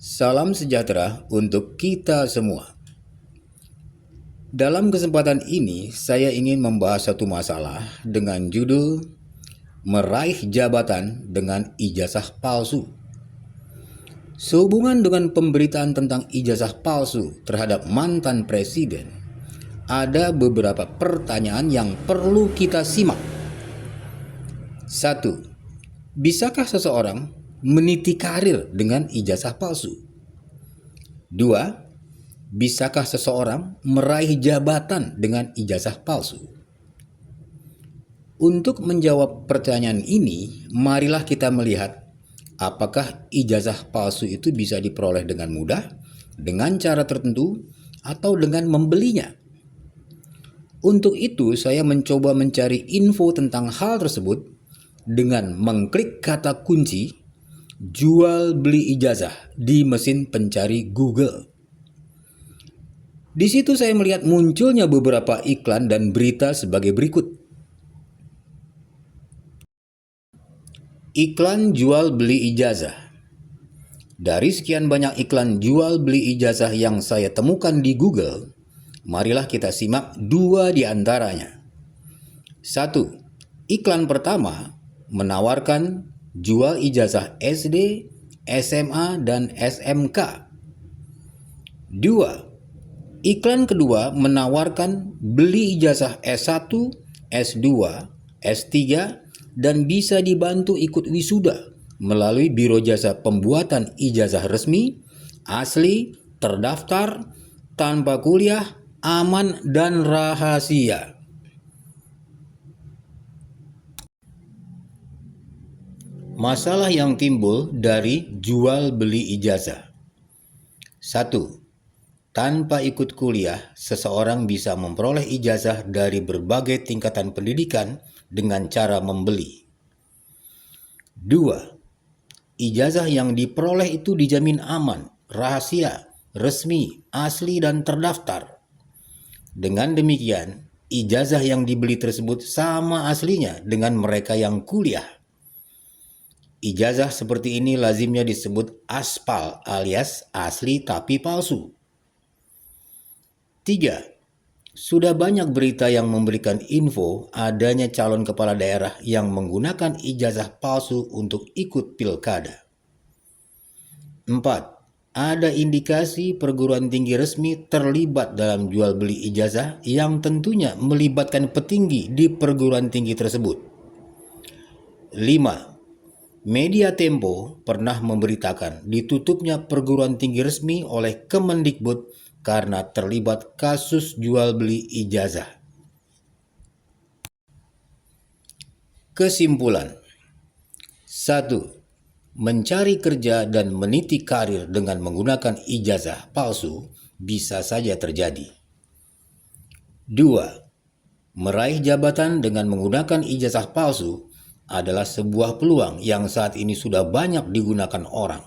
Salam sejahtera untuk kita semua. Dalam kesempatan ini, saya ingin membahas satu masalah dengan judul Meraih Jabatan dengan Ijazah Palsu. Sehubungan dengan pemberitaan tentang ijazah palsu terhadap mantan presiden, ada beberapa pertanyaan yang perlu kita simak. 1. Bisakah seseorang meniti karir dengan ijazah palsu? 2. Bisakah seseorang meraih jabatan dengan ijazah palsu? Untuk menjawab pertanyaan ini, marilah kita melihat apakah ijazah palsu itu bisa diperoleh dengan mudah, dengan cara tertentu, atau dengan membelinya. Untuk itu, saya mencoba mencari info tentang hal tersebut dengan mengklik kata kunci "jual beli ijazah" di mesin pencari Google. Di situ saya melihat munculnya beberapa iklan dan berita sebagai berikut. Iklan jual beli ijazah. Dari sekian banyak iklan jual beli ijazah yang saya temukan di Google, marilah kita simak dua di antaranya. 1. Iklan pertama menawarkan jual ijazah SD, SMA, dan SMK. 2. Iklan kedua menawarkan beli ijazah S1, S2, S3, dan bisa dibantu ikut wisuda melalui Biro Jasa Pembuatan Ijazah Resmi, asli, terdaftar, tanpa kuliah, aman, dan rahasia. Masalah yang timbul dari jual beli ijazah. 1. Tanpa ikut kuliah, seseorang bisa memperoleh ijazah dari berbagai tingkatan pendidikan dengan cara membeli. 2. Ijazah yang diperoleh itu dijamin aman, rahasia, resmi, asli, dan terdaftar. Dengan demikian, ijazah yang dibeli tersebut sama aslinya dengan mereka yang kuliah. Ijazah seperti ini lazimnya disebut aspal alias asli tapi palsu. 3. Sudah banyak berita yang memberikan info adanya calon kepala daerah yang menggunakan ijazah palsu untuk ikut pilkada. 4. Ada indikasi perguruan tinggi resmi terlibat dalam jual beli ijazah yang tentunya melibatkan petinggi di perguruan tinggi tersebut. 5. Media Tempo pernah memberitakan ditutupnya perguruan tinggi resmi oleh Kemendikbud karena terlibat kasus jual beli ijazah. Kesimpulan. 1. Mencari kerja dan meniti karir dengan menggunakan ijazah palsu bisa saja terjadi. 2. Meraih jabatan dengan menggunakan ijazah palsu adalah sebuah peluang yang saat ini sudah banyak digunakan orang.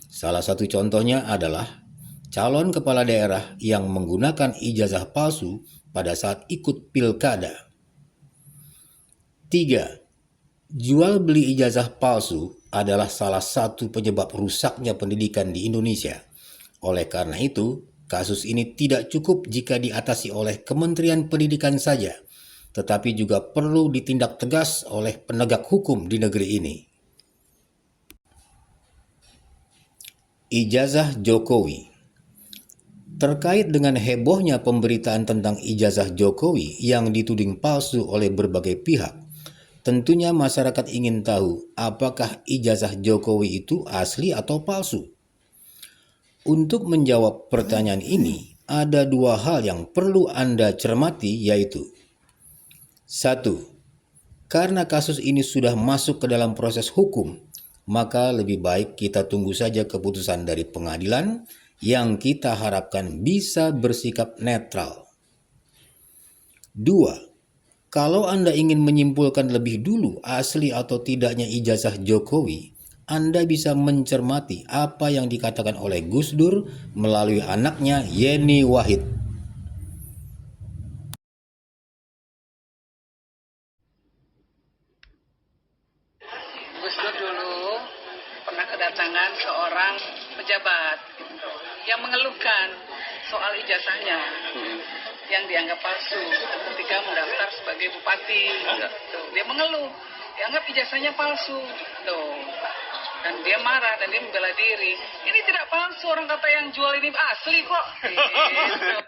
Salah satu contohnya adalah calon kepala daerah yang menggunakan ijazah palsu pada saat ikut pilkada. 3. Jual beli ijazah palsu adalah salah satu penyebab rusaknya pendidikan di Indonesia. Oleh karena itu, kasus ini tidak cukup jika diatasi oleh Kementerian Pendidikan saja, tetapi juga perlu ditindak tegas oleh penegak hukum di negeri ini. Ijazah Jokowi. Terkait dengan hebohnya pemberitaan tentang ijazah Jokowi yang dituding palsu oleh berbagai pihak, tentunya masyarakat ingin tahu apakah ijazah Jokowi itu asli atau palsu. Untuk menjawab pertanyaan ini, ada dua hal yang perlu Anda cermati, yaitu 1. Karena kasus ini sudah masuk ke dalam proses hukum, maka lebih baik kita tunggu saja keputusan dari pengadilan yang kita harapkan bisa bersikap netral. 2. Kalau Anda ingin menyimpulkan lebih dulu asli atau tidaknya ijazah Jokowi, Anda bisa mencermati apa yang dikatakan oleh Gus Dur melalui anaknya Yeni Wahid. Gus Dur dulu pernah ke kedatangan seorang pejabat gitu, yang mengeluhkan soal ijazahnya yang dianggap palsu ketika mendaftar sebagai bupati. Gitu. Dia mengeluh, dianggap ijazahnya palsu. Tuh. Dan dia marah dan dia membela diri. Ini tidak palsu, orang kata yang jual ini asli kok. Gitu.